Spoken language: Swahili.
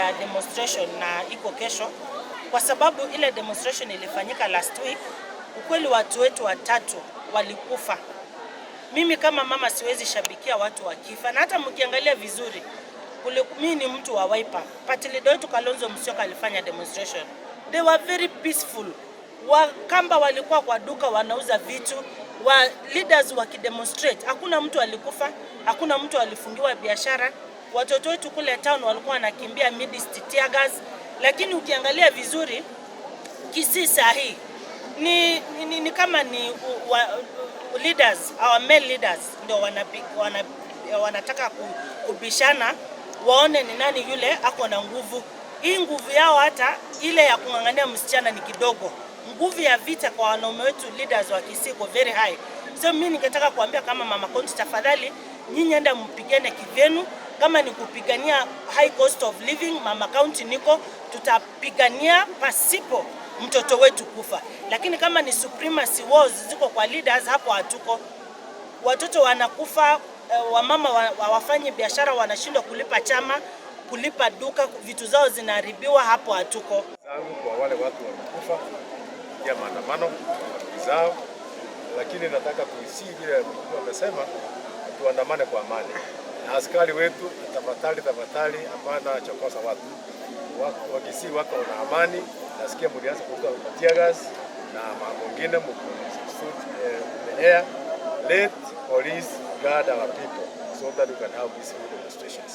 ya demonstration na iko kesho, kwa sababu ile demonstration ilifanyika last week. Ukweli watu wetu 3 walikufa. Mimi kama mama siwezi shabikia watu wakifa, na hata mkiangalia vizuri mimi ni mtu wa Wiper. Party leader wetu Kalonzo Musyoka alifanya demonstration. They were very peaceful. Wakamba walikuwa kwa duka wanauza vitu, wa leaders wakidemonstrate. Hakuna mtu alikufa, hakuna mtu alifungiwa biashara. Watoto wetu kule town walikuwa wanakimbia midst tear gas. Lakini ukiangalia vizuri Kisii sahi ni kama ni leaders, our male leaders ndio wanataka kubishana waone ni nani yule ako na nguvu. Hii nguvu yao hata ile ya kungangania msichana ni kidogo. Nguvu ya vita kwa wanaume wetu leaders wa Kisii go very high. So mimi ningetaka kuambia kama mama county, tafadhali nyinyi enda mpigane kivyenu. Kama ni kupigania high cost of living, mama county niko tutapigania pasipo mtoto wetu kufa. Lakini kama ni supremacy wars ziko kwa leaders, hapo hatuko. Watoto wanakufa, wamama wafanye biashara wanashindwa kulipa chama, kulipa duka, vitu zao zinaharibiwa, hapo hatuko. Kwa wale watu wamekufa ya maandamano zao, lakini nataka kuisii vile wamesema tuandamane kwa amani. Na askari wetu tafadhali hapana chokosa watu. Wakisii wako na amani, nasikia mlianza kutoa tear gas na mambo mengine air. Let police guard our people so that we can have peaceful demonstrations.